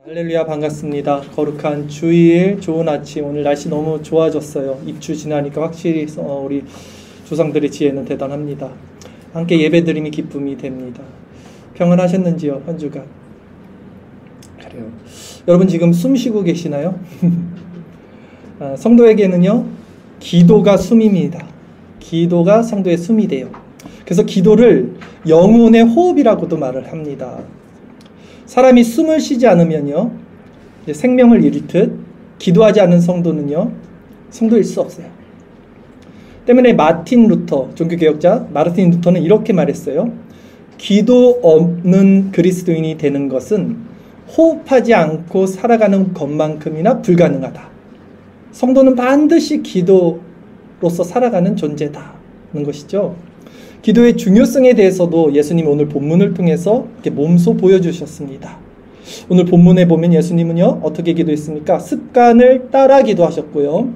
할렐루야, 반갑습니다. 거룩한 주일, 좋은 아침. 오늘 날씨 너무 좋아졌어요. 입추 지나니까 확실히 우리 조상들의 지혜는 대단합니다. 함께 예배드림이 기쁨이 됩니다. 평안하셨는지요, 한 주간? 그래요. 여러분 지금 숨 쉬고 계시나요? 성도에게는요, 기도가 숨입니다. 기도가 성도의 숨이 돼요. 그래서 기도를 영혼의 호흡이라고도 말을 합니다. 사람이 숨을 쉬지 않으면요, 생명을 잃듯 기도하지 않은 성도는요, 성도일 수 없어요. 때문에 마틴 루터, 종교개혁자 마르틴 루터는 이렇게 말했어요. 기도 없는 그리스도인이 되는 것은 호흡하지 않고 살아가는 것만큼이나 불가능하다. 성도는 반드시 기도로서 살아가는 존재다는 것이죠. 기도의 중요성에 대해서도 예수님이 오늘 본문을 통해서 이렇게 몸소 보여주셨습니다. 오늘 본문에 보면 예수님은요, 어떻게 기도했습니까? 습관을 따라 기도하셨고요.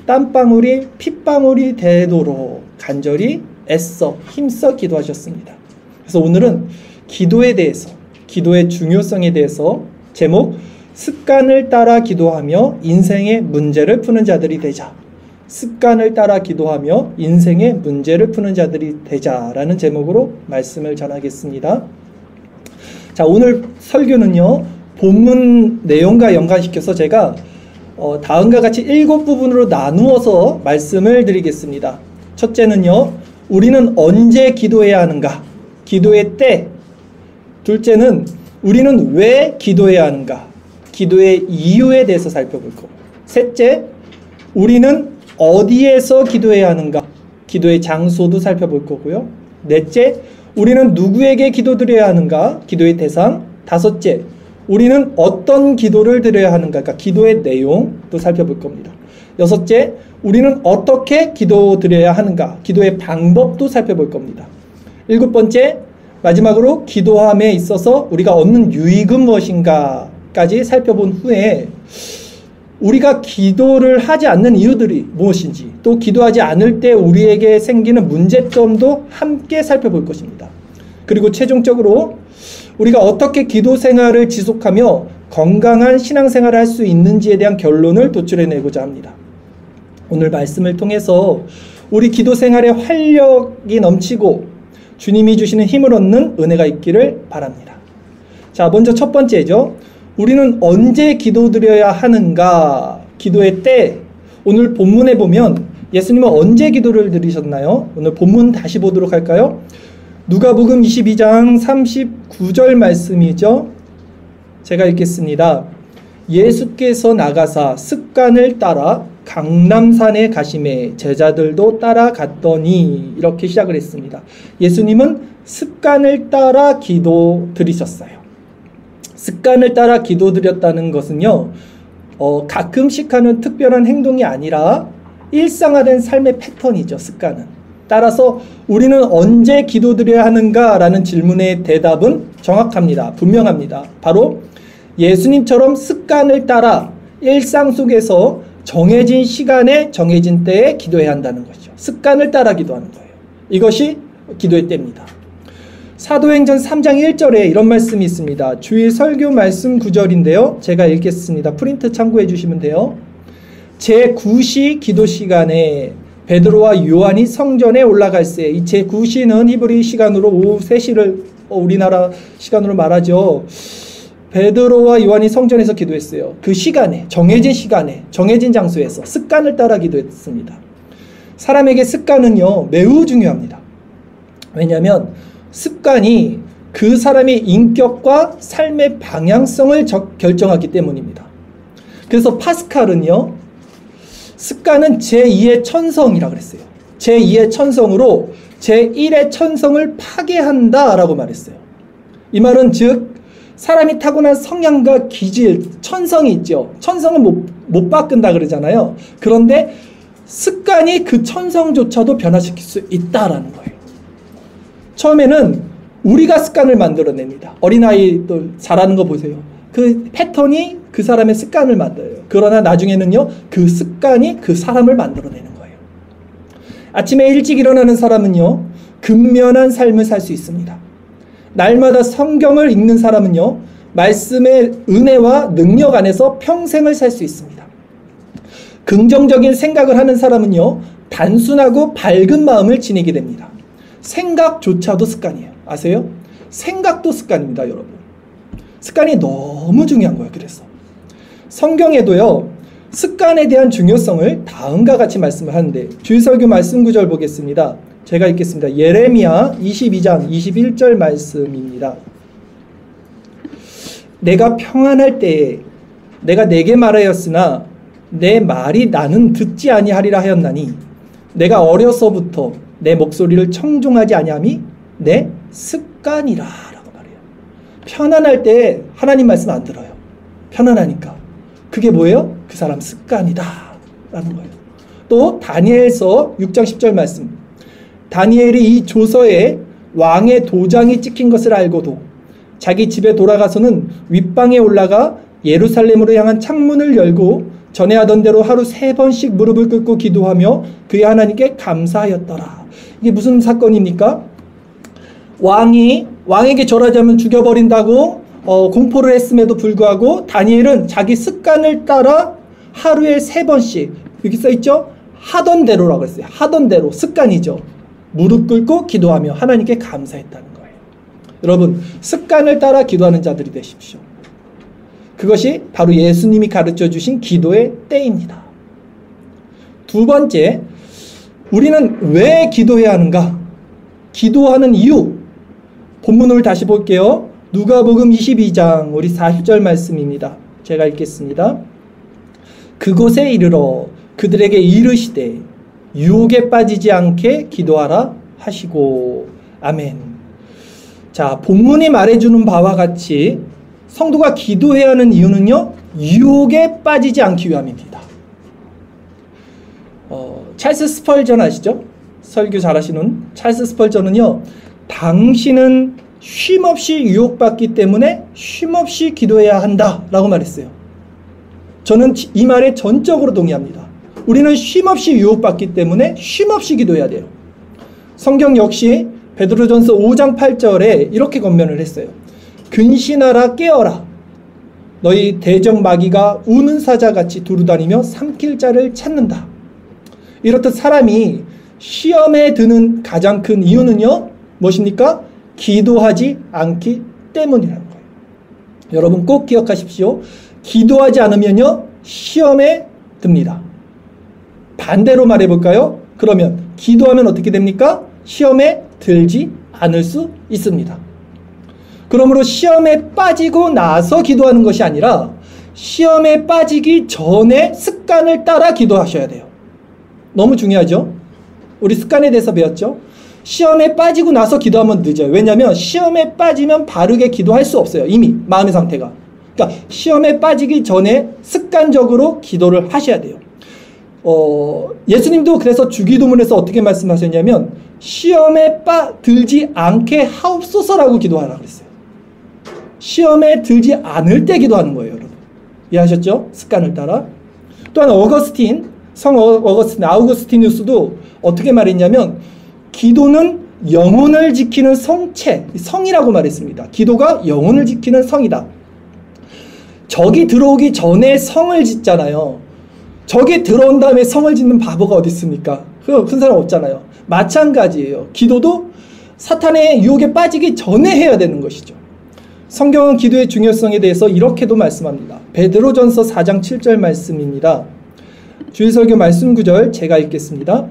땀방울이 핏방울이 되도록 간절히 애써 힘써 기도하셨습니다. 그래서 오늘은 기도에 대해서, 기도의 중요성에 대해서 제목, 습관을 따라 기도하며 인생의 문제를 푸는 자들이 되자. 습관을 따라 기도하며 인생의 문제를 푸는 자들이 되자라는 제목으로 말씀을 전하겠습니다. 자, 오늘 설교는요, 본문 내용과 연관시켜서 제가 다음과 같이 7부분으로 나누어서 말씀을 드리겠습니다. 첫째는요, 우리는 언제 기도해야 하는가? 기도의 때. 둘째는 우리는 왜 기도해야 하는가? 기도의 이유에 대해서 살펴볼 거고. 셋째, 우리는 어디에서 기도해야 하는가? 기도의 장소도 살펴볼 거고요. 넷째, 우리는 누구에게 기도드려야 하는가? 기도의 대상. 다섯째, 우리는 어떤 기도를 드려야 하는가? 그러니까 기도의 내용도 살펴볼 겁니다. 여섯째, 우리는 어떻게 기도드려야 하는가? 기도의 방법도 살펴볼 겁니다. 일곱 번째, 마지막으로 기도함에 있어서 우리가 얻는 유익은 무엇인가까지 살펴본 후에 우리가 기도를 하지 않는 이유들이 무엇인지, 또 기도하지 않을 때 우리에게 생기는 문제점도 함께 살펴볼 것입니다. 그리고 최종적으로 우리가 어떻게 기도 생활을 지속하며 건강한 신앙생활을 할 수 있는지에 대한 결론을 도출해내고자 합니다. 오늘 말씀을 통해서 우리 기도 생활에 활력이 넘치고 주님이 주시는 힘을 얻는 은혜가 있기를 바랍니다. 자, 먼저 첫 번째죠. 우리는 언제 기도드려야 하는가? 기도의 때. 오늘 본문에 보면 예수님은 언제 기도를 드리셨나요? 오늘 본문 다시 보도록 할까요? 누가복음 22장 39절 말씀이죠. 제가 읽겠습니다. 예수께서 나가사 습관을 따라 강남산에 가시매 제자들도 따라갔더니, 이렇게 시작을 했습니다. 예수님은 습관을 따라 기도 드리셨어요. 습관을 따라 기도드렸다는 것은요, 가끔씩 하는 특별한 행동이 아니라 일상화된 삶의 패턴이죠, 습관은. 따라서 우리는 언제 기도드려야 하는가라는 질문의 대답은 정확합니다. 분명합니다. 바로 예수님처럼 습관을 따라 일상 속에서 정해진 시간에 정해진 때에 기도해야 한다는 것이죠. 습관을 따라 기도하는 거예요. 이것이 기도의 때입니다. 사도행전 3장 1절에 이런 말씀이 있습니다. 주일 설교 말씀 9절인데요. 제가 읽겠습니다. 프린트 참고해 주시면 돼요. 제9시 기도 시간에 베드로와 요한이 성전에 올라갈새. 이 제9시는 히브리 시간으로 오후 3시를 우리나라 시간으로 말하죠. 베드로와 요한이 성전에서 기도했어요. 그 시간에, 정해진 시간에, 정해진 장소에서 습관을 따라 기도했습니다. 사람에게 습관은요, 매우 중요합니다. 왜냐하면 습관이 그 사람의 인격과 삶의 방향성을 결정하기 때문입니다. 그래서 파스칼은요, 습관은 제2의 천성이라고 그랬어요. 제2의 천성으로 제1의 천성을 파괴한다 라고 말했어요. 이 말은 즉 사람이 타고난 성향과 기질, 천성이 있죠. 천성은 못 바꾼다 그러잖아요. 그런데 습관이 그 천성조차도 변화시킬 수 있다라는 거예요. 처음에는 우리가 습관을 만들어냅니다. 어린아이들 잘하는 거 보세요. 그 패턴이 그 사람의 습관을 만들어요. 그러나 나중에는요, 그 습관이 그 사람을 만들어내는 거예요. 아침에 일찍 일어나는 사람은요, 근면한 삶을 살 수 있습니다. 날마다 성경을 읽는 사람은요, 말씀의 은혜와 능력 안에서 평생을 살 수 있습니다. 긍정적인 생각을 하는 사람은요, 단순하고 밝은 마음을 지니게 됩니다. 생각조차도 습관이에요. 아세요? 생각도 습관입니다, 여러분. 습관이 너무 중요한 거예요. 그래서 성경에도요, 습관에 대한 중요성을 다음과 같이 말씀을 하는데, 주일설교 말씀 구절 보겠습니다. 제가 읽겠습니다. 예레미야 22장 21절 말씀입니다. 내가 평안할 때에 내가 내게 말하였으나 내 말이 나는 듣지 아니하리라 하였나니 내가 어려서부터 내 목소리를 청종하지 아니함이 내 습관이라 라고 말해요. 편안할 때 하나님 말씀 안 들어요. 편안하니까. 그게 뭐예요? 그 사람 습관이다 라는 거예요. 또 다니엘서 6장 10절 말씀. 다니엘이 이 조서에 왕의 도장이 찍힌 것을 알고도 자기 집에 돌아가서는 윗방에 올라가 예루살렘으로 향한 창문을 열고 전에 하던 대로 하루 3번씩 무릎을 꿇고 기도하며 그의 하나님께 감사하였더라. 이게 무슨 사건입니까? 왕에게 절하지 않으면 죽여버린다고 공포를 했음에도 불구하고 다니엘은 자기 습관을 따라 하루에 3번씩, 여기 써있죠? 하던 대로라고 했어요. 하던 대로, 습관이죠. 무릎 꿇고 기도하며 하나님께 감사했다는 거예요. 여러분, 습관을 따라 기도하는 자들이 되십시오. 그것이 바로 예수님이 가르쳐 주신 기도의 때입니다. 두 번째, 우리는 왜 기도해야 하는가? 기도하는 이유. 본문을 다시 볼게요. 누가복음 22장 우리 40절 말씀입니다. 제가 읽겠습니다. 그곳에 이르러 그들에게 이르시되 유혹에 빠지지 않게 기도하라 하시고. 아멘. 자, 본문이 말해주는 바와 같이 성도가 기도해야 하는 이유는요, 유혹에 빠지지 않기 위함입니다. 찰스 스펄전 아시죠? 설교 잘하시는 찰스 스펄전은요, 당신은 쉼없이 유혹받기 때문에 쉼없이 기도해야 한다 라고 말했어요. 저는 이 말에 전적으로 동의합니다. 우리는 쉼없이 유혹받기 때문에 쉼없이 기도해야 돼요. 성경 역시 베드로전서 5장 8절에 이렇게 권면을 했어요. 근신하라 깨어라. 너희 대적 마귀가 우는 사자같이 두루다니며 삼킬 자를 찾는다. 이렇듯 사람이 시험에 드는 가장 큰 이유는요, 무엇입니까? 기도하지 않기 때문이라는 거예요. 여러분 꼭 기억하십시오. 기도하지 않으면요, 시험에 듭니다. 반대로 말해볼까요? 그러면 기도하면 어떻게 됩니까? 시험에 들지 않을 수 있습니다. 그러므로 시험에 빠지고 나서 기도하는 것이 아니라 시험에 빠지기 전에 습관을 따라 기도하셔야 돼요. 너무 중요하죠? 우리 습관에 대해서 배웠죠? 시험에 빠지고 나서 기도하면 늦어요. 왜냐하면 시험에 빠지면 바르게 기도할 수 없어요. 이미 마음의 상태가. 그러니까 시험에 빠지기 전에 습관적으로 기도를 하셔야 돼요. 예수님도 그래서 주기도문에서 어떻게 말씀하셨냐면 시험에 들지 않게 하옵소서라고 기도하라고 그랬어요. 시험에 들지 않을 때 기도하는 거예요, 여러분. 이해하셨죠? 습관을 따라. 또한 성 어거스틴, 아우구스티누스도 어떻게 말했냐면 기도는 영혼을 지키는 성이라고 말했습니다. 기도가 영혼을 지키는 성이다. 적이 들어오기 전에 성을 짓잖아요. 적이 들어온 다음에 성을 짓는 바보가 어디 있습니까? 큰 사람 없잖아요. 마찬가지예요. 기도도 사탄의 유혹에 빠지기 전에 해야 되는 것이죠. 성경은 기도의 중요성에 대해서 이렇게도 말씀합니다. 베드로전서 4장 7절 말씀입니다. 주일설교 말씀 구절 제가 읽겠습니다.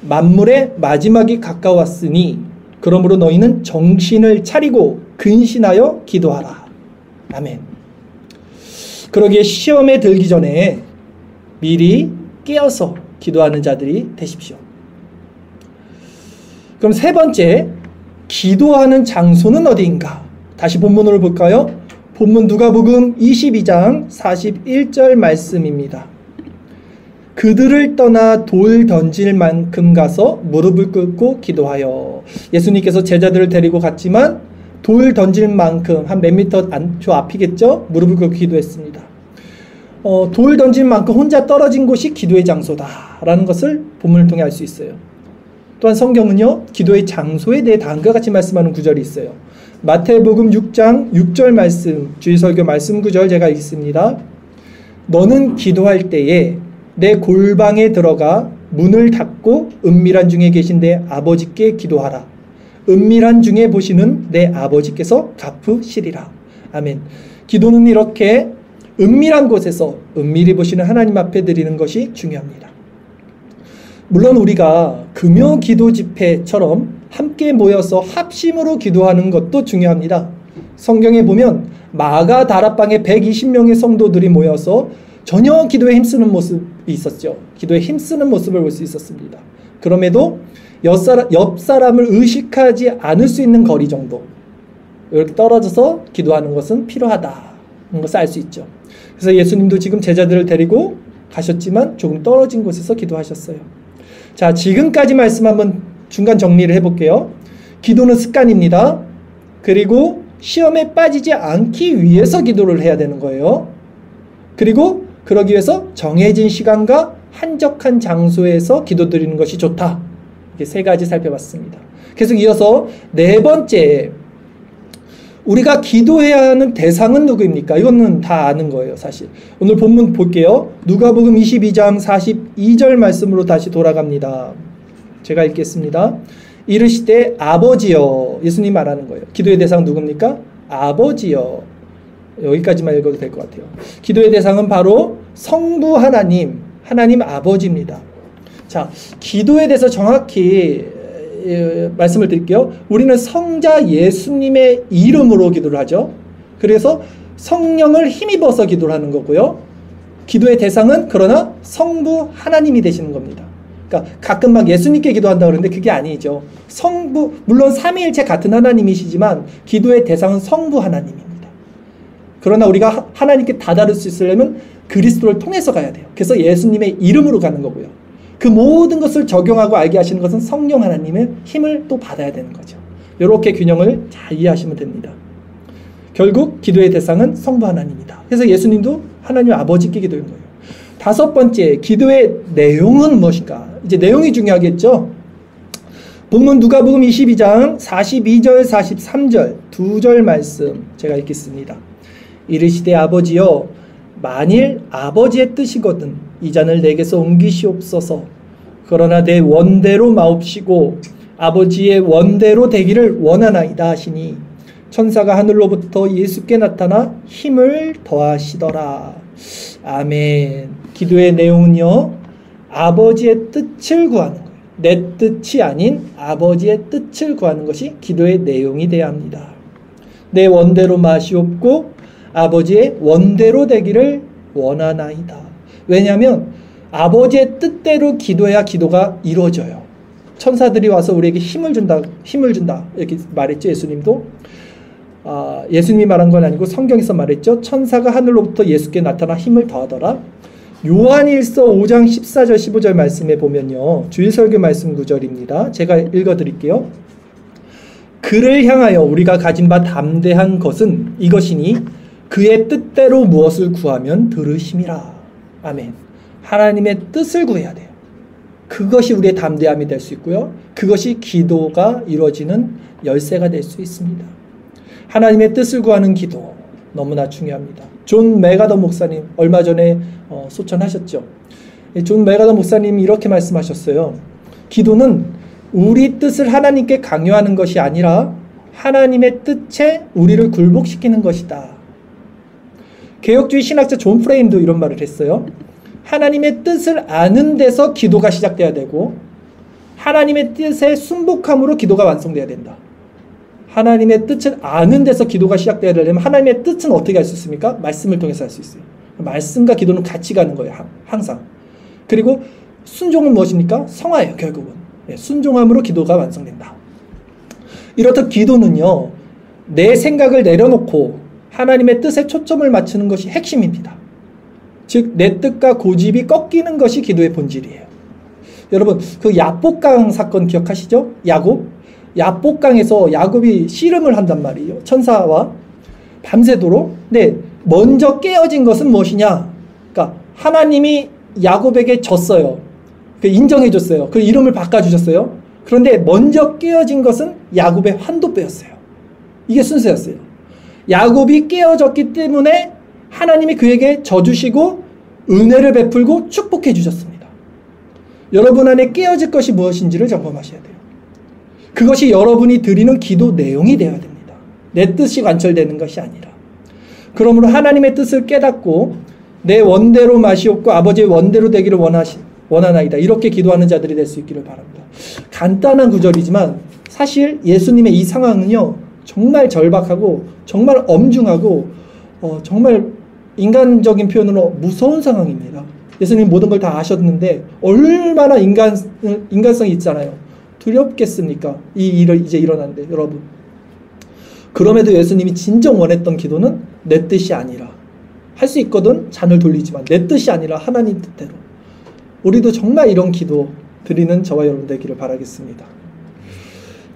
만물의 마지막이 가까웠으니 그러므로 너희는 정신을 차리고 근신하여 기도하라. 아멘. 그러기에 시험에 들기 전에 미리 깨어서 기도하는 자들이 되십시오. 그럼 세 번째, 기도하는 장소는 어디인가? 다시 본문으로 볼까요? 본문 누가복음 22장 41절 말씀입니다. 그들을 떠나 돌 던질 만큼 가서 무릎을 꿇고 기도하여. 예수님께서 제자들을 데리고 갔지만 돌 던질 만큼 한 몇 미터 저 앞이겠죠? 무릎을 꿇고 기도했습니다. 돌 던질 만큼 혼자 떨어진 곳이 기도의 장소다라는 것을 본문을 통해 알 수 있어요. 또한 성경은요, 기도의 장소에 대해 다음과 같이 말씀하는 구절이 있어요. 마태복음 6장 6절 말씀, 주일설교 말씀 구절 제가 읽습니다. 너는 기도할 때에 내 골방에 들어가 문을 닫고 은밀한 중에 계신 내 아버지께 기도하라. 은밀한 중에 보시는 내 아버지께서 갚으시리라. 아멘. 기도는 이렇게 은밀한 곳에서 은밀히 보시는 하나님 앞에 드리는 것이 중요합니다. 물론 우리가 금요 기도 집회처럼 함께 모여서 합심으로 기도하는 것도 중요합니다. 성경에 보면 마가 다락방에 120명의 성도들이 모여서 전혀 기도에 힘쓰는 모습이 있었죠. 기도에 힘쓰는 모습을 볼 수 있었습니다. 그럼에도 옆 사람을 의식하지 않을 수 있는 거리 정도, 이렇게 떨어져서 기도하는 것은 필요하다는 것을 알 수 있죠. 그래서 예수님도 지금 제자들을 데리고 가셨지만 조금 떨어진 곳에서 기도하셨어요. 자, 지금까지 말씀 한번 중간 정리를 해볼게요. 기도는 습관입니다. 그리고 시험에 빠지지 않기 위해서 기도를 해야 되는 거예요. 그리고 그러기 위해서 정해진 시간과 한적한 장소에서 기도드리는 것이 좋다. 이렇게 세 가지 살펴봤습니다. 계속 이어서 네 번째, 우리가 기도해야 하는 대상은 누구입니까? 이거는 다 아는 거예요, 사실. 오늘 본문 볼게요. 누가복음 22장 42절 말씀으로 다시 돌아갑니다. 제가 읽겠습니다. 이르시되 아버지여, 예수님 말하는 거예요. 기도의 대상 누굽니까? 아버지여. 여기까지만 읽어도 될 것 같아요. 기도의 대상은 바로 성부 하나님, 하나님 아버지입니다. 자, 기도에 대해서 정확히 말씀을 드릴게요. 우리는 성자 예수님의 이름으로 기도를 하죠. 그래서 성령을 힘입어서 기도를 하는 거고요. 기도의 대상은 그러나 성부 하나님이 되시는 겁니다. 그러니까 가끔 막 예수님께 기도한다고 그러는데 그게 아니죠. 성부, 물론 삼위일체 같은 하나님이시지만 기도의 대상은 성부 하나님입니다. 그러나 우리가 하나님께 다다를 수 있으려면 그리스도를 통해서 가야 돼요. 그래서 예수님의 이름으로 가는 거고요. 그 모든 것을 적용하고 알게 하시는 것은 성령 하나님의 힘을 또 받아야 되는 거죠. 이렇게 균형을 잘 이해하시면 됩니다. 결국 기도의 대상은 성부 하나님이다. 그래서 예수님도 하나님 아버지께 기도한 거예요. 다섯 번째, 기도의 내용은 무엇인가? 이제 내용이 중요하겠죠. 본문 누가복음 22장 42절 43절 두 절 말씀 제가 읽겠습니다. 이르시되 아버지여, 만일 아버지의 뜻이거든 이 잔을 내게서 옮기시옵소서. 그러나 내 원대로 마옵시고 아버지의 원대로 되기를 원하나이다 하시니 천사가 하늘로부터 예수께 나타나 힘을 더하시더라. 아멘. 기도의 내용은요, 아버지의 뜻을 구하는 거예요. 내 뜻이 아닌 아버지의 뜻을 구하는 것이 기도의 내용이 되어야 합니다. 내 원대로 마시옵고 아버지의 원대로 되기를 원하나이다. 왜냐하면 아버지의 뜻대로 기도해야 기도가 이루어져요. 천사들이 와서 우리에게 힘을 준다 이렇게 말했죠. 예수님도. 예수님이 말한 건 아니고 성경에서 말했죠. 천사가 하늘로부터 예수께 나타나 힘을 더하더라. 요한일서 5장 14절 15절 말씀에 보면요, 주일설교 말씀 구절입니다. 제가 읽어드릴게요. 그를 향하여 우리가 가진 바 담대한 것은 이것이니 그의 뜻대로 무엇을 구하면 들으심이라. 아멘. 하나님의 뜻을 구해야 돼요. 그것이 우리의 담대함이 될 수 있고요. 그것이 기도가 이루어지는 열쇠가 될 수 있습니다. 하나님의 뜻을 구하는 기도 너무나 중요합니다. 존 메가더 목사님 얼마 전에 소천하셨죠. 존 메가더 목사님이 이렇게 말씀하셨어요. 기도는 우리 뜻을 하나님께 강요하는 것이 아니라 하나님의 뜻에 우리를 굴복시키는 것이다. 개혁주의 신학자 존 프레임도 이런 말을 했어요. 하나님의 뜻을 아는 데서 기도가 시작돼야 되고 하나님의 뜻에 순복함으로 기도가 완성돼야 된다. 하나님의 뜻을 아는 데서 기도가 시작돼야 되려면 하나님의 뜻은 어떻게 할 수 있습니까? 말씀을 통해서 할 수 있어요. 말씀과 기도는 같이 가는 거예요. 항상. 그리고 순종은 무엇입니까? 성화예요. 결국은. 순종함으로 기도가 완성된다. 이렇듯 기도는요, 내 생각을 내려놓고 하나님의 뜻에 초점을 맞추는 것이 핵심입니다. 즉 내 뜻과 고집이 꺾이는 것이 기도의 본질이에요. 여러분, 그 야복강 사건 기억하시죠? 야복강에서 야곱이 씨름을 한단 말이에요. 천사와 밤새도록. 근데 먼저 깨어진 것은 무엇이냐? 그러니까 하나님이 야곱에게 졌어요. 인정해줬어요. 그 이름을 바꿔주셨어요. 그런데 먼저 깨어진 것은 야곱의 환도뼈였어요. 이게 순서였어요. 야곱이 깨어졌기 때문에 하나님이 그에게 져주시고 은혜를 베풀고 축복해 주셨습니다. 여러분 안에 깨어질 것이 무엇인지를 점검하셔야 돼요. 그것이 여러분이 드리는 기도 내용이 되어야 됩니다. 내 뜻이 관철되는 것이 아니라. 그러므로 하나님의 뜻을 깨닫고 내 원대로 마시옵고 아버지의 원대로 되기를 원하나이다. 이렇게 기도하는 자들이 될 수 있기를 바랍니다. 간단한 구절이지만 사실 예수님의 이 상황은요, 정말 절박하고 정말 엄중하고 정말 인간적인 표현으로 무서운 상황입니다. 예수님 모든 걸 다 아셨는데 얼마나 인간성이 있잖아요. 두렵겠습니까? 이 일을 이제 일어난대, 여러분. 그럼에도 예수님이 진정 원했던 기도는 내 뜻이 아니라, 할 수 있거든 잔을 돌리지만 내 뜻이 아니라 하나님 뜻대로. 우리도 정말 이런 기도 드리는 저와 여러분 되기를 바라겠습니다.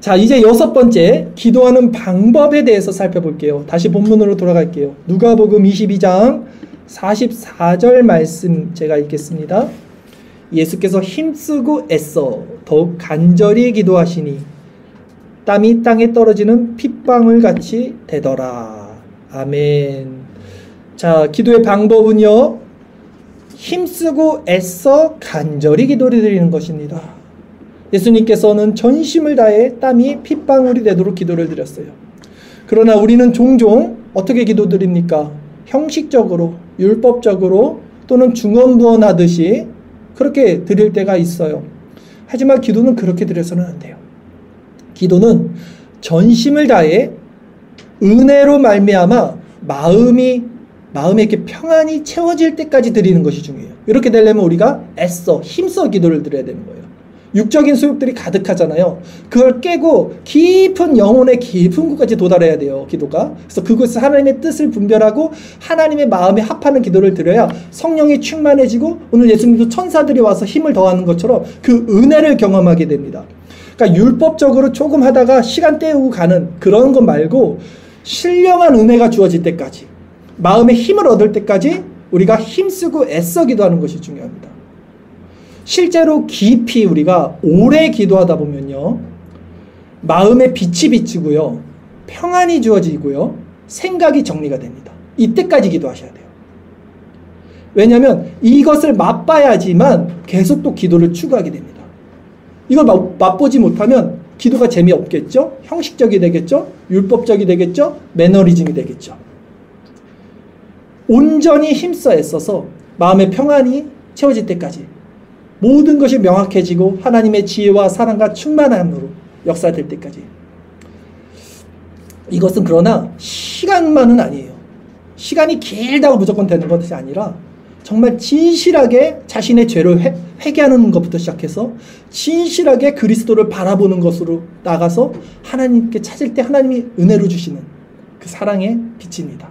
자, 이제 6번째 기도하는 방법에 대해서 살펴볼게요. 다시 본문으로 돌아갈게요. 누가복음 22장 44절 말씀 제가 읽겠습니다. 예수께서 힘쓰고 애써 더욱 간절히 기도하시니 땀이 땅에 떨어지는 핏방울 같이 되더라. 아멘. 자, 기도의 방법은요, 힘쓰고 애써 간절히 기도를 드리는 것입니다. 예수님께서는 전심을 다해 땀이 핏방울이 되도록 기도를 드렸어요. 그러나 우리는 종종 어떻게 기도드립니까? 형식적으로, 율법적으로 또는 중언부언하듯이 그렇게 드릴 때가 있어요. 하지만 기도는 그렇게 드려서는 안 돼요. 기도는 전심을 다해 은혜로 말미암아 마음에 이렇게 평안이 채워질 때까지 드리는 것이 중요해요. 이렇게 되려면 우리가 애써 힘써 기도를 드려야 되는 거예요. 육적인 소욕들이 가득하잖아요. 그걸 깨고 깊은 영혼의 깊은 곳까지 도달해야 돼요, 기도가. 그래서 그것을 하나님의 뜻을 분별하고 하나님의 마음에 합하는 기도를 드려야 성령이 충만해지고 오늘 예수님도 천사들이 와서 힘을 더하는 것처럼 그 은혜를 경험하게 됩니다. 그러니까 율법적으로 조금 하다가 시간 때우고 가는 그런 것 말고 신령한 은혜가 주어질 때까지, 마음에 힘을 얻을 때까지 우리가 힘쓰고 애써 기도하는 것이 중요합니다. 실제로 깊이 우리가 오래 기도하다 보면요, 마음에 빛이 비치고요, 평안이 주어지고요, 생각이 정리가 됩니다. 이때까지 기도하셔야 돼요. 왜냐하면 이것을 맛봐야지만 계속 또 기도를 추구하게 됩니다. 이걸 맛보지 못하면 기도가 재미없겠죠? 형식적이 되겠죠? 율법적이 되겠죠? 매너리즘이 되겠죠? 온전히 힘써 애써서 마음의 평안이 채워질 때까지 모든 것이 명확해지고 하나님의 지혜와 사랑과 충만함으로 역사될 때까지. 이것은 그러나 시간만은 아니에요. 시간이 길다고 무조건 되는 것이 아니라 정말 진실하게 자신의 죄를 회개하는 것부터 시작해서 진실하게 그리스도를 바라보는 것으로 나가서 하나님께 찾을 때 하나님이 은혜로 주시는 그 사랑의 빛입니다.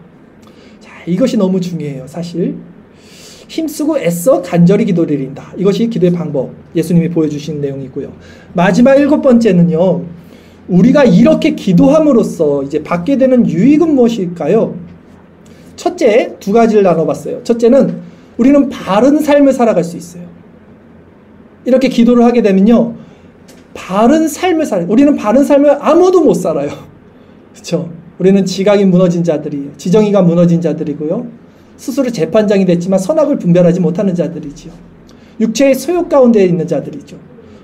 자, 이것이 너무 중요해요. 사실 힘쓰고 애써 간절히 기도드린다. 이것이 기도의 방법, 예수님이 보여주신 내용이고요. 마지막 7번째는요, 우리가 이렇게 기도함으로써 이제 받게 되는 유익은 무엇일까요? 첫째, 2가지를 나눠봤어요. 첫째는 우리는 바른 삶을 살아갈 수 있어요. 이렇게 기도를 하게 되면요, 바른 삶을 우리는 바른 삶을 아무도 못 살아요. 그렇죠? 우리는 지각이 무너진 자들이에요. 지정의가 무너진 자들이고요, 스스로 재판장이 됐지만 선악을 분별하지 못하는 자들이지요. 육체의 소욕 가운데 있는 자들이죠.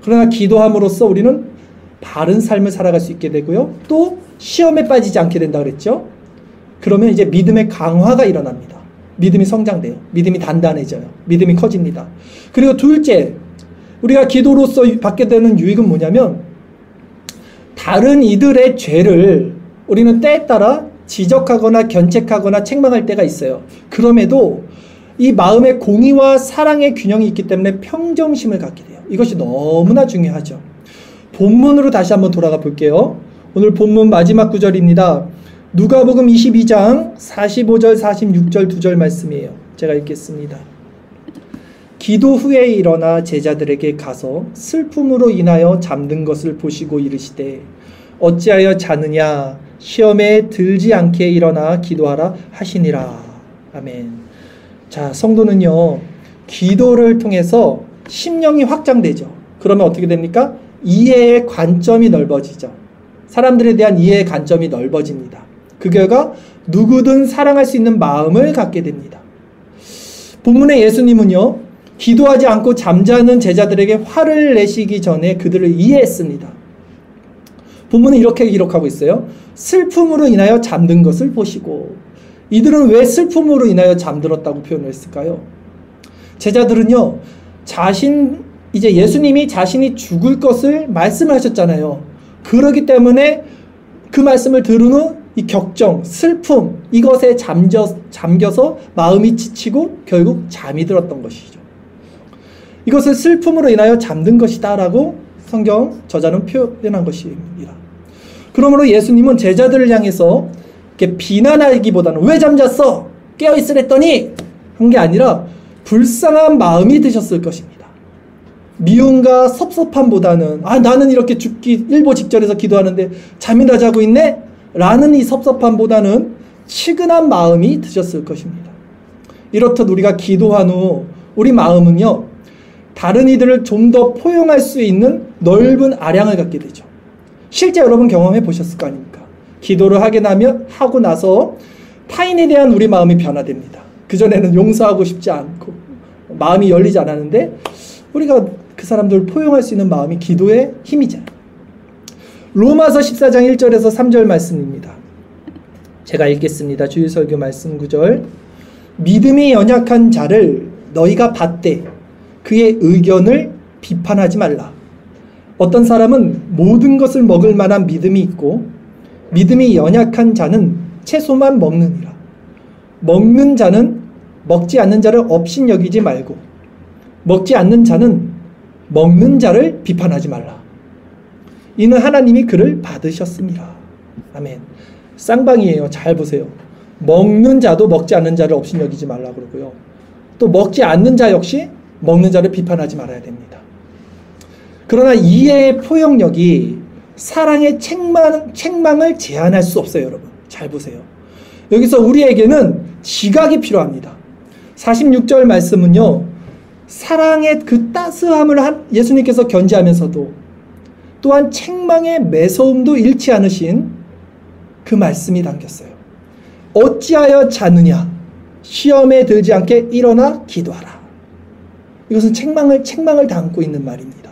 그러나 기도함으로써 우리는 바른 삶을 살아갈 수 있게 되고요, 또 시험에 빠지지 않게 된다 그랬죠. 그러면 이제 믿음의 강화가 일어납니다. 믿음이 성장돼요. 믿음이 단단해져요. 믿음이 커집니다. 그리고 둘째, 우리가 기도로서 받게 되는 유익은 뭐냐면, 다른 이들의 죄를 우리는 때에 따라 지적하거나 견책하거나 책망할 때가 있어요. 그럼에도 이 마음의 공의와 사랑의 균형이 있기 때문에 평정심을 갖게 돼요. 이것이 너무나 중요하죠. 본문으로 다시 한번 돌아가 볼게요. 오늘 본문 마지막 구절입니다. 누가복음 22장 45절 46절 2절 말씀이에요. 제가 읽겠습니다. 기도 후에 일어나 제자들에게 가서 슬픔으로 인하여 잠든 것을 보시고 이르시되 어찌하여 자느냐, 시험에 들지 않게 일어나 기도하라 하시니라. 아멘. 자, 성도는요, 기도를 통해서 심령이 확장되죠. 그러면 어떻게 됩니까? 이해의 관점이 넓어지죠. 사람들에 대한 이해의 관점이 넓어집니다. 그 결과 누구든 사랑할 수 있는 마음을 갖게 됩니다. 본문의 예수님은요, 기도하지 않고 잠자는 제자들에게 화를 내시기 전에 그들을 이해했습니다. 본문은 이렇게 기록하고 있어요. 슬픔으로 인하여 잠든 것을 보시고. 이들은 왜 슬픔으로 인하여 잠들었다고 표현을 했을까요? 제자들은요, 이제 예수님이 자신이 죽을 것을 말씀을 하셨잖아요. 그러기 때문에 그 말씀을 들은 후 이 격정, 슬픔, 이것에 잠겨서 마음이 지치고 결국 잠이 들었던 것이죠. 이것을 슬픔으로 인하여 잠든 것이다 라고 성경 저자는 표현한 것입니다. 그러므로 예수님은 제자들을 향해서 이렇게 비난하기보다는 왜 잠잤어? 깨어있으랬더니 한 게 아니라 불쌍한 마음이 드셨을 것입니다. 미움과 섭섭함보다는 나는 이렇게 죽기 일보 직전에서 기도하는데 잠이나 자고 있네? 라는 이 섭섭함보다는 치근한 마음이 드셨을 것입니다. 이렇듯 우리가 기도한 후 우리 마음은요, 다른 이들을 좀 더 포용할 수 있는 넓은 아량을 갖게 되죠. 실제 여러분 경험해 보셨을 거 아닙니까? 기도를 하고 나서 타인에 대한 우리 마음이 변화됩니다. 그전에는 용서하고 싶지 않고 마음이 열리지 않았는데 우리가 그 사람들을 포용할 수 있는 마음이 기도의 힘이잖아요. 로마서 14장 1절에서 3절 말씀입니다. 제가 읽겠습니다. 주일설교 말씀 9절. 믿음이 연약한 자를 너희가 받되 그의 의견을 비판하지 말라. 어떤 사람은 모든 것을 먹을 만한 믿음이 있고 믿음이 연약한 자는 채소만 먹느니라. 먹는 자는 먹지 않는 자를 업신여기지 말고 먹지 않는 자는 먹는 자를 비판하지 말라. 이는 하나님이 그를 받으셨습니다. 아멘. 쌍방이에요. 잘 보세요. 먹는 자도 먹지 않는 자를 업신여기지 말라 그러고요. 또 먹지 않는 자 역시 먹는 자를 비판하지 말아야 됩니다. 그러나 이해의 포용력이 사랑의 책망을 제한할 수 없어요, 여러분. 잘 보세요. 여기서 우리에게는 지각이 필요합니다. 46절 말씀은요, 사랑의 그 따스함을 예수님께서 견지하면서도 또한 책망의 매서움도 잃지 않으신 그 말씀이 담겼어요. 어찌하여 자느냐? 시험에 들지 않게 일어나 기도하라. 이것은 책망을 담고 있는 말입니다.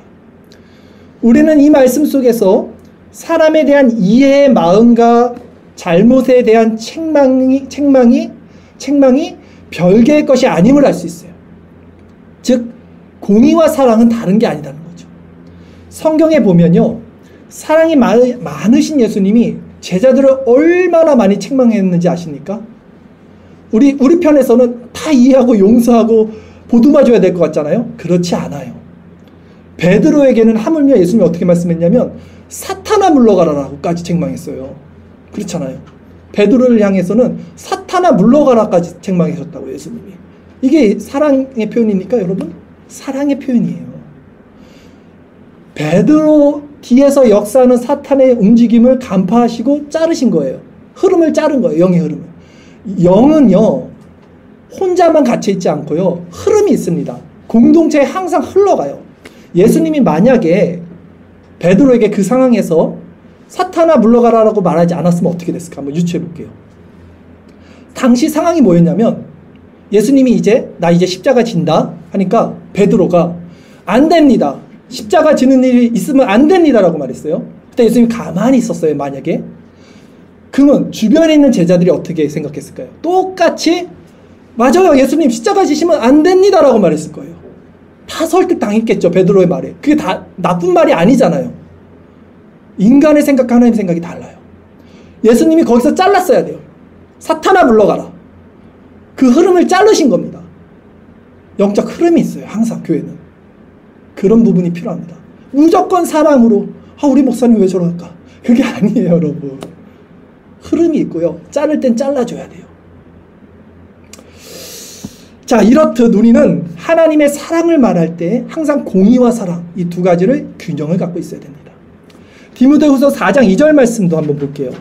우리는 이 말씀 속에서 사람에 대한 이해의 마음과 잘못에 대한 책망이 별개의 것이 아님을 알 수 있어요. 즉, 공의와 사랑은 다른 게 아니다는 거죠. 성경에 보면요, 사랑이 많으신 예수님이 제자들을 얼마나 많이 책망했는지 아십니까? 우리 편에서는 다 이해하고 용서하고 보듬어줘야 될 것 같잖아요. 그렇지 않아요. 베드로에게는 하물며 예수님이 어떻게 말씀했냐면 사탄아 물러가라라고까지 책망했어요. 그렇잖아요. 베드로를 향해서는 사탄아 물러가라까지 책망하셨다고 예수님이. 이게 사랑의 표현입니까, 여러분? 사랑의 표현이에요. 베드로 뒤에서 역사하는 사탄의 움직임을 간파하시고 자르신 거예요. 흐름을 자른 거예요. 영의 흐름을. 영은요, 혼자만 갇혀있지 않고요, 흐름이 있습니다. 공동체에 항상 흘러가요. 예수님이 만약에 베드로에게 그 상황에서 사탄아 물러가라라고 말하지 않았으면 어떻게 됐을까? 한번 유추해 볼게요. 당시 상황이 뭐였냐면 예수님이 나 이제 십자가 진다 하니까 베드로가 안 됩니다. 십자가 지는 일이 있으면 안 됩니다 라고 말했어요. 그때 예수님이 가만히 있었어요. 만약에 그러면 주변에 있는 제자들이 어떻게 생각했을까요? 똑같이 맞아요, 예수님 십자가 지시면 안 됩니다 라고 말했을 거예요. 다 설득당했겠죠, 베드로의 말에. 그게 다 나쁜 말이 아니잖아요. 인간의 생각과 하나님의 생각이 달라요. 예수님이 거기서 잘랐어야 돼요. 사탄아 물러가라. 그 흐름을 자르신 겁니다. 영적 흐름이 있어요, 항상 교회는. 그런 부분이 필요합니다. 무조건 사랑으로 우리 목사님 왜 저럴까? 그게 아니에요, 여러분. 흐름이 있고요. 자를 땐 잘라줘야 돼요. 자, 이렇듯 우리는 하나님의 사랑을 말할 때 항상 공의와 사랑, 이 두 가지를 균형을 갖고 있어야 됩니다. 디모데후서 4장 2절 말씀도 한번 볼게요.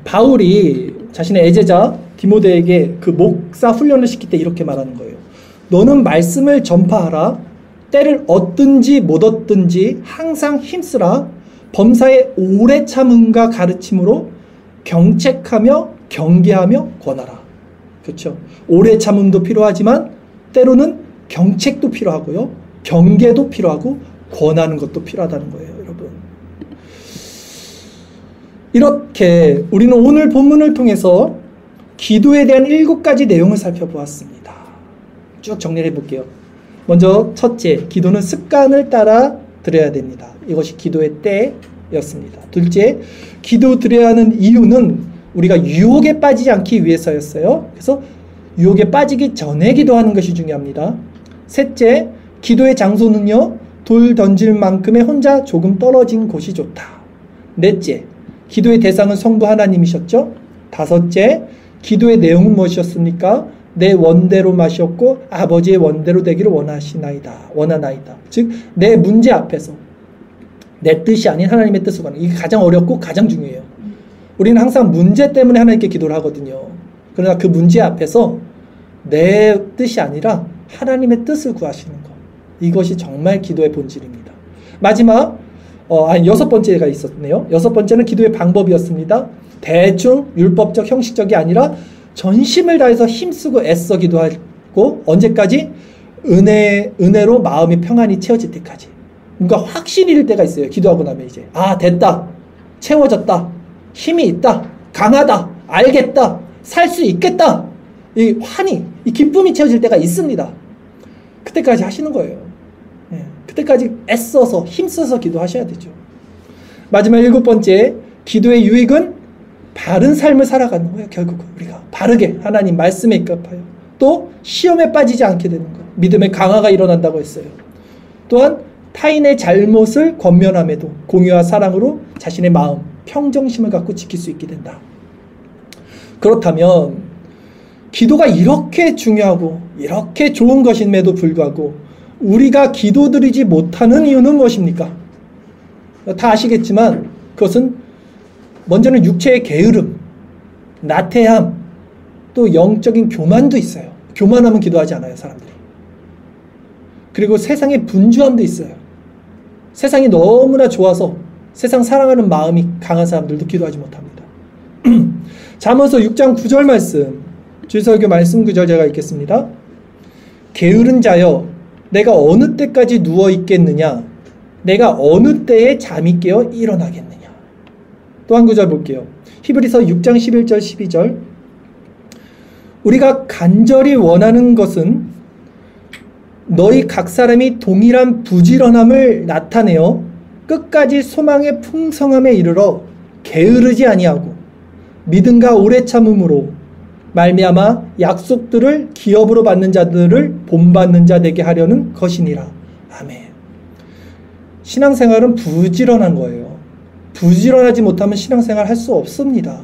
바울이 자신의 애제자 디모데에게 그 목사 훈련을 시킬 때 이렇게 말하는 거예요. 너는 말씀을 전파하라. 때를 얻든지 못 얻든지 항상 힘쓰라. 범사에 오래 참음과 가르침으로 경책하며 경계하며 권하라. 그렇죠? 오래 참음도 필요하지만 때로는 경책도 필요하고요. 경계도 필요하고 권하는 것도 필요하다는 거예요, 여러분. 이렇게 우리는 오늘 본문을 통해서 기도에 대한 7가지 내용을 살펴보았습니다. 쭉 정리를 해볼게요. 먼저 첫째, 기도는 습관을 따라 드려야 됩니다. 이것이 기도의 때였습니다. 둘째, 기도 드려야 하는 이유는 우리가 유혹에 빠지지 않기 위해서였어요. 그래서 유혹에 빠지기 전에 기도하는 것이 중요합니다. 셋째, 기도의 장소는요, 돌 던질 만큼의 혼자 조금 떨어진 곳이 좋다. 넷째, 기도의 대상은 성부 하나님이셨죠. 다섯째, 기도의 내용은 무엇이었습니까? 내 원대로 마셨고 아버지의 원대로 되기를 원하나이다. 즉, 내 문제 앞에서 내 뜻이 아닌 하나님의 뜻을 구하는, 이게 가장 어렵고 가장 중요해요. 우리는 항상 문제 때문에 하나님께 기도를 하거든요. 그러나 그 문제 앞에서 내 뜻이 아니라 하나님의 뜻을 구하시는 것, 이것이 정말 기도의 본질입니다. 마지막 6번째가 있었네요. 6번째는 기도의 방법이었습니다. 대충 율법적 형식적이 아니라 전심을 다해서 힘쓰고 애써 기도하고, 언제까지? 은혜로 마음이 평안히 채워질 때까지. 뭔가 확신이 들 때가 있어요. 기도하고 나면 이제 됐다, 채워졌다, 힘이 있다, 강하다, 알겠다, 살 수 있겠다, 이 환희, 이 기쁨이 채워질 때가 있습니다. 그때까지 하시는 거예요. 그때까지 애써서 힘써서 기도하셔야 되죠. 마지막 7번째, 기도의 유익은 바른 삶을 살아가는 거예요. 결국은 우리가 바르게 하나님 말씀에 입각하여, 또 시험에 빠지지 않게 되는 것, 믿음의 강화가 일어난다고 했어요. 또한 타인의 잘못을 권면함에도 공유와 사랑으로 자신의 마음, 평정심을 갖고 지킬 수 있게 된다. 그렇다면 기도가 이렇게 중요하고 이렇게 좋은 것임에도 불구하고 우리가 기도드리지 못하는 이유는 무엇입니까? 다 아시겠지만 그것은 먼저는 육체의 게으름, 나태함, 또 영적인 교만도 있어요. 교만하면 기도하지 않아요, 사람들이. 그리고 세상의 분주함도 있어요. 세상이 너무나 좋아서 세상 사랑하는 마음이 강한 사람들도 기도하지 못합니다. 잠언서 6장 9절 말씀, 주일설교 말씀 9절 제가 읽겠습니다. 게으른 자여, 내가 어느 때까지 누워 있겠느냐? 내가 어느 때에 잠이 깨어 일어나겠느냐? 또 한 구절 볼게요. 히브리서 6장 11절 12절. 우리가 간절히 원하는 것은 너희 각 사람이 동일한 부지런함을 나타내어 끝까지 소망의 풍성함에 이르러 게으르지 아니하고 믿음과 오래 참음으로 말미암아 약속들을 기업으로 받는 자들을 본받는 자 되게 하려는 것이니라. 아멘. 신앙생활은 부지런한 거예요. 부지런하지 못하면 신앙생활 할 수 없습니다.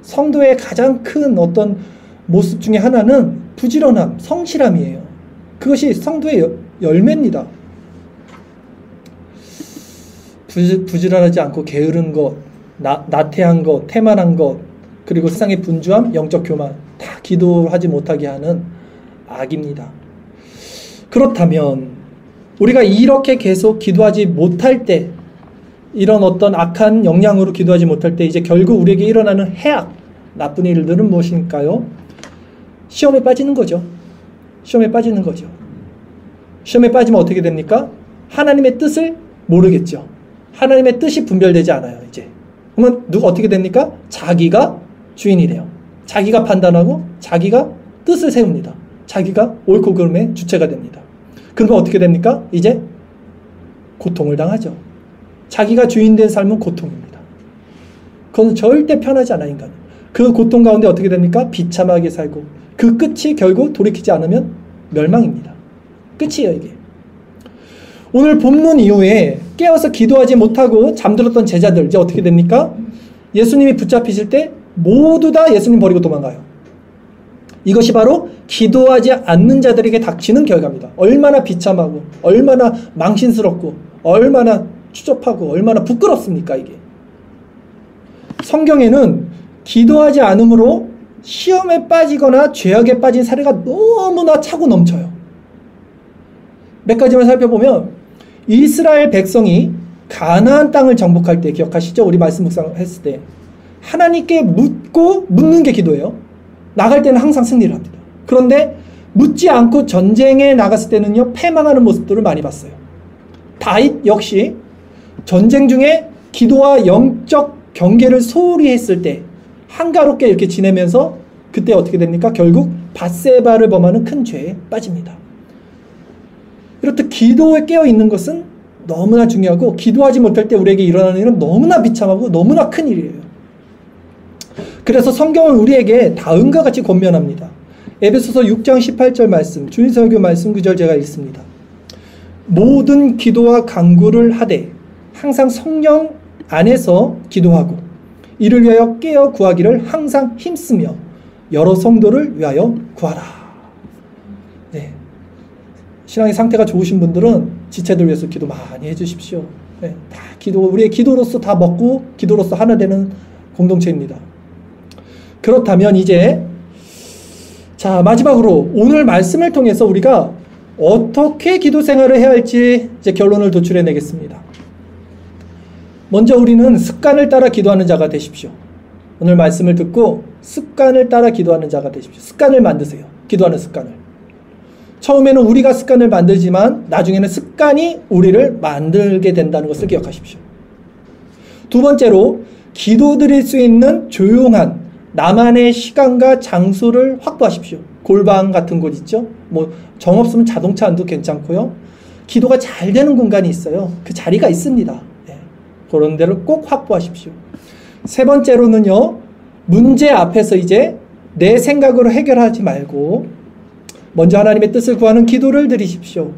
성도의 가장 큰 어떤 모습 중에 하나는 부지런함, 성실함이에요. 그것이 성도의 열매입니다. 부지런하지 않고 게으른 것, 나태한 것, 태만한 것, 그리고 세상의 분주함, 영적 교만, 다 기도하지 못하게 하는 악입니다. 그렇다면 우리가 이렇게 계속 기도하지 못할 때, 이런 어떤 악한 영향으로 기도하지 못할 때 이제 결국 우리에게 일어나는 해악, 나쁜 일들은 무엇일까요? 시험에 빠지는 거죠. 시험에 빠지는 거죠. 시험에 빠지면 어떻게 됩니까? 하나님의 뜻을 모르겠죠. 하나님의 뜻이 분별되지 않아요, 이제. 그러면 어떻게 됩니까? 자기가 주인이 돼요. 자기가 판단하고 자기가 뜻을 세웁니다. 자기가 옳고 그름의 주체가 됩니다. 그러면 어떻게 됩니까? 이제 고통을 당하죠. 자기가 주인된 삶은 고통입니다. 그건 절대 편하지 않아, 인간은. 그 고통 가운데 어떻게 됩니까? 비참하게 살고 그 끝이 결국 돌이키지 않으면 멸망입니다. 끝이에요, 이게. 오늘 본문 이후에 깨어서 기도하지 못하고 잠들었던 제자들 이제 어떻게 됩니까? 예수님이 붙잡히실 때 모두 다 예수님 버리고 도망가요. 이것이 바로 기도하지 않는 자들에게 닥치는 결과입니다. 얼마나 비참하고 얼마나 망신스럽고 얼마나 추접하고 얼마나 부끄럽습니까, 이게. 성경에는 기도하지 않으므로 시험에 빠지거나 죄악에 빠진 사례가 너무나 차고 넘쳐요. 몇 가지만 살펴보면 이스라엘 백성이 가나안 땅을 정복할 때 기억하시죠? 우리 말씀 묵상했을 때 하나님께 묻는 게 기도예요. 나갈 때는 항상 승리를 합니다. 그런데 묻지 않고 전쟁에 나갔을 때는요, 패망하는 모습들을 많이 봤어요. 다윗 역시 전쟁 중에 기도와 영적 경계를 소홀히 했을 때 한가롭게 이렇게 지내면서 그때 어떻게 됩니까? 결국 밧세바를 범하는 큰 죄에 빠집니다. 이렇듯 기도에 깨어있는 것은 너무나 중요하고 기도하지 못할 때 우리에게 일어나는 일은 너무나 비참하고 너무나 큰 일이에요. 그래서 성경은 우리에게 다음과 같이 권면합니다. 에베소서 6장 18절 말씀, 주일설교 말씀 구절 제가 읽습니다. 모든 기도와 간구를 하되 항상 성령 안에서 기도하고 이를 위하여 깨어 구하기를 항상 힘쓰며 여러 성도를 위하여 구하라. 네. 신앙의 상태가 좋으신 분들은 지체들 위해서 기도 많이 해주십시오. 네. 다 우리의 기도로서 다 먹고 기도로서 하나 되는 공동체입니다. 그렇다면 이제 자, 마지막으로 오늘 말씀을 통해서 우리가 어떻게 기도 생활을 해야 할지 이제 결론을 도출해 내겠습니다. 먼저 우리는 습관을 따라 기도하는 자가 되십시오. 오늘 말씀을 듣고 습관을 따라 기도하는 자가 되십시오. 습관을 만드세요. 기도하는 습관을. 처음에는 우리가 습관을 만들지만 나중에는 습관이 우리를 만들게 된다는 것을 기억하십시오. 두 번째로 기도드릴 수 있는 조용한 나만의 시간과 장소를 확보하십시오. 골방 같은 곳 있죠? 뭐 정 없으면 자동차 안도 괜찮고요. 기도가 잘 되는 공간이 있어요. 그 자리가 있습니다. 네. 그런 데를 꼭 확보하십시오. 세 번째로는요. 문제 앞에서 이제 내 생각으로 해결하지 말고 먼저 하나님의 뜻을 구하는 기도를 드리십시오.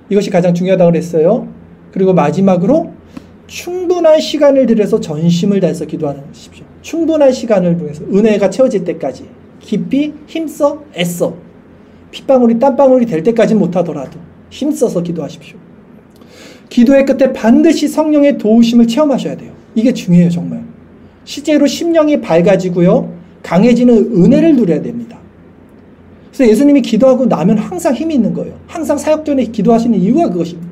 이것이 가장 중요하다고 그랬어요. 그리고 마지막으로 충분한 시간을 들여서 전심을 다해서 기도하십시오. 충분한 시간을 통해서 은혜가 채워질 때까지 깊이 힘써 애써 핏방울이 땀방울이 될 때까지 못하더라도 힘써서 기도하십시오. 기도의 끝에 반드시 성령의 도우심을 체험하셔야 돼요. 이게 중요해요. 정말 실제로 심령이 밝아지고요 강해지는 은혜를 누려야 됩니다. 그래서 예수님이 기도하고 나면 항상 힘이 있는 거예요. 항상 사역 전에 기도하시는 이유가 그것입니다.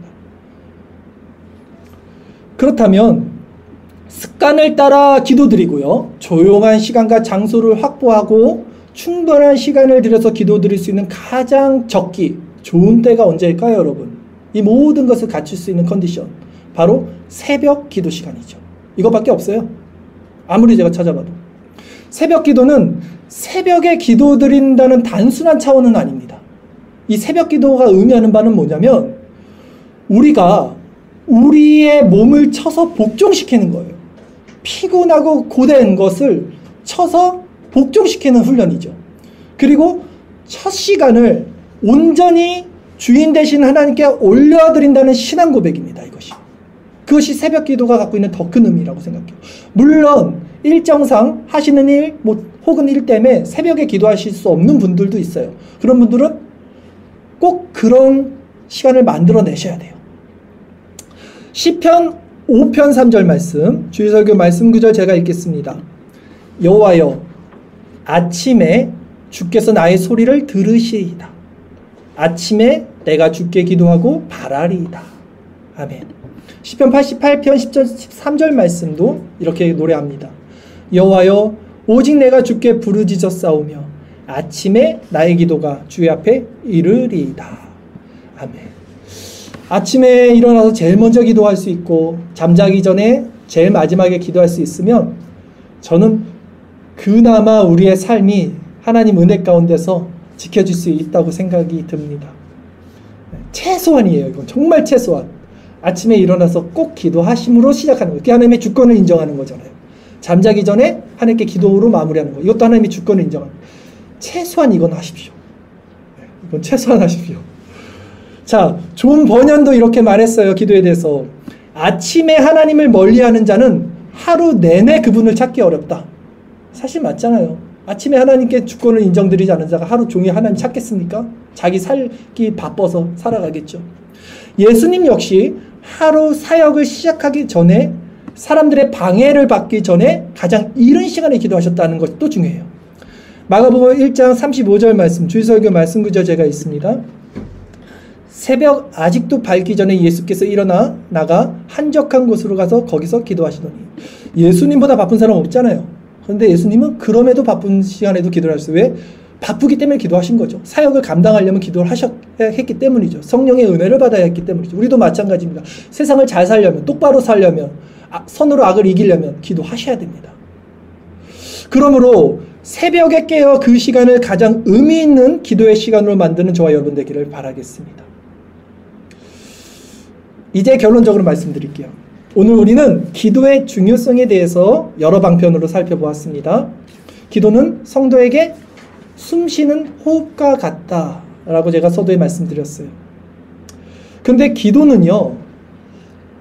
그렇다면 습관을 따라 기도드리고요. 조용한 시간과 장소를 확보하고 충분한 시간을 들여서 기도드릴 수 있는 가장 적기 좋은 때가 언제일까요, 여러분? 이 모든 것을 갖출 수 있는 컨디션. 바로 새벽 기도 시간이죠. 이거밖에 없어요. 아무리 제가 찾아봐도. 새벽 기도는 새벽에 기도드린다는 단순한 차원은 아닙니다. 이 새벽 기도가 의미하는 바는 뭐냐면 우리가 우리의 몸을 쳐서 복종시키는 거예요. 피곤하고 고된 것을 쳐서 복종시키는 훈련이죠. 그리고 첫 시간을 온전히 주인 되신 하나님께 올려드린다는 신앙 고백입니다. 그것이 새벽 기도가 갖고 있는 더 큰 의미라고 생각해요. 물론 일정상 하시는 일 혹은 일 때문에 새벽에 기도하실 수 없는 분들도 있어요. 그런 분들은 꼭 그런 시간을 만들어내셔야 돼요. 시편 5편 3절 말씀, 주일설교 말씀 구절 제가 읽겠습니다. 여호와여 아침에 주께서 나의 소리를 들으시이다. 아침에 내가 주께 기도하고 바라리이다. 아멘. 시편 88편 10절 13절 말씀도 이렇게 노래합니다. 여호와여 오직 내가 주께 부르짖었사오며 아침에 나의 기도가 주의 앞에 이르리이다. 아멘. 아침에 일어나서 제일 먼저 기도할 수 있고 잠자기 전에 제일 마지막에 기도할 수 있으면 저는 그나마 우리의 삶이 하나님 은혜 가운데서 지켜질 수 있다고 생각이 듭니다. 최소한이에요. 이건 정말 최소한. 아침에 일어나서 꼭 기도하심으로 시작하는 거예요. 그게 하나님의 주권을 인정하는 거잖아요. 잠자기 전에 하나님께 기도로 마무리하는 거예요. 이것도 하나님의 주권을 인정하는 거예요. 최소한 이건 하십시오. 이건 최소한 하십시오. 자, 존 버년도 이렇게 말했어요. 기도에 대해서. 아침에 하나님을 멀리하는 자는 하루 내내 그분을 찾기 어렵다. 사실 맞잖아요. 아침에 하나님께 주권을 인정드리지 않은 자가 하루 종일 하나님 찾겠습니까? 자기 살기 바빠서 살아가겠죠. 예수님 역시 하루 사역을 시작하기 전에 사람들의 방해를 받기 전에 가장 이른 시간에 기도하셨다는 것도 중요해요. 마가복음 1장 35절 말씀, 주일설교 말씀 구절 제가 있습니다. 새벽 아직도 밝기 전에 예수께서 일어나 나가 한적한 곳으로 가서 거기서 기도하시더니. 예수님보다 바쁜 사람 없잖아요. 그런데 예수님은 그럼에도 바쁜 시간에도 기도를 하셨어요. 왜? 바쁘기 때문에 기도하신 거죠. 사역을 감당하려면 기도를 했기 때문이죠. 성령의 은혜를 받아야 했기 때문이죠. 우리도 마찬가지입니다. 세상을 잘 살려면, 똑바로 살려면, 선으로 악을 이기려면 기도하셔야 됩니다. 그러므로 새벽에 깨어 그 시간을 가장 의미 있는 기도의 시간으로 만드는 저와 여러분 되기를 바라겠습니다. 이제 결론적으로 말씀드릴게요. 오늘 우리는 기도의 중요성에 대해서 여러 방편으로 살펴보았습니다. 기도는 성도에게 숨쉬는 호흡과 같다라고 제가 서두에 말씀드렸어요. 그런데 기도는요,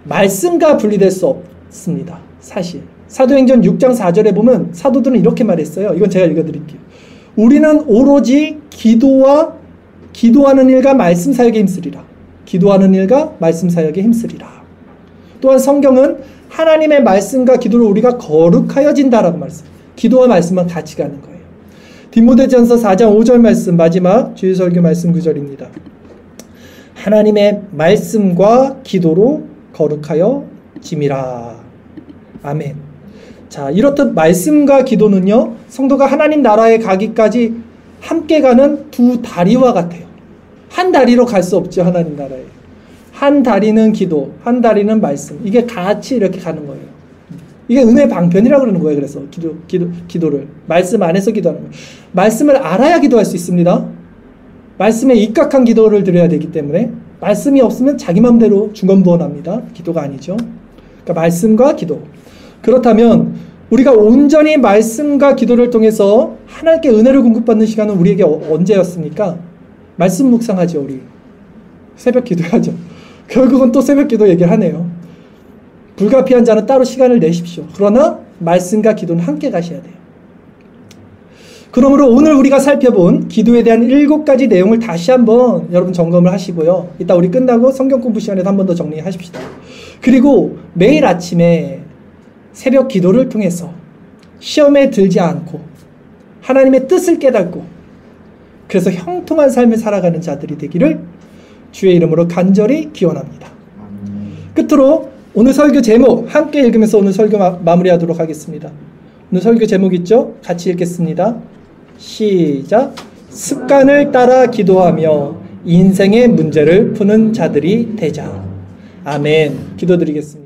말씀과 분리될 수 없습니다. 사실 사도행전 6장 4절에 보면 사도들은 이렇게 말했어요. 이건 제가 읽어드릴게요. 우리는 오로지 기도하는 일과 말씀 사역에 힘쓰리라. 기도하는 일과 말씀 사역에 힘쓰리라. 또한 성경은 하나님의 말씀과 기도를 우리가 거룩하여진다라고 말씀. 기도와 말씀은 같이 가는 거예요. 디모데전서 4장 5절 말씀, 마지막 주일설교 말씀 구절입니다. 하나님의 말씀과 기도로 거룩하여짐이라. 아멘. 자, 이렇듯 말씀과 기도는요, 성도가 하나님 나라에 가기까지 함께 가는 두 다리와 같아요. 한 다리로 갈 수 없죠, 하나님 나라에. 한 다리는 기도, 한 다리는 말씀. 이게 같이 이렇게 가는 거예요. 이게 은혜 방편이라고 그러는 거예요. 그래서 기도를 말씀 안에서 기도하는 거예요. 말씀을 알아야 기도할 수 있습니다. 말씀에 입각한 기도를 드려야 되기 때문에 말씀이 없으면 자기 마음대로 중언부언합니다. 기도가 아니죠. 그러니까 말씀과 기도. 그렇다면 우리가 온전히 말씀과 기도를 통해서 하나님께 은혜를 공급받는 시간은 우리에게 언제였습니까? 말씀 묵상하죠. 우리 새벽 기도하죠. 결국은 또 새벽 기도 얘기를 하네요. 불가피한 자는 따로 시간을 내십시오. 그러나 말씀과 기도는 함께 가셔야 돼요. 그러므로 오늘 우리가 살펴본 기도에 대한 7가지 내용을 다시 한번 여러분 점검을 하시고요. 이따 우리 끝나고 성경 공부 시간에도 한 번 더 정리하십시다. 그리고 매일 아침에 새벽 기도를 통해서 시험에 들지 않고 하나님의 뜻을 깨닫고 그래서 형통한 삶을 살아가는 자들이 되기를 주의 이름으로 간절히 기원합니다. 끝으로 오늘 설교 제목 함께 읽으면서 오늘 설교 마무리하도록 하겠습니다. 오늘 설교 제목 있죠? 같이 읽겠습니다. 시작. 습관을 따라 기도하며 인생의 문제를 푸는 자들이 되자. 아멘. 기도드리겠습니다.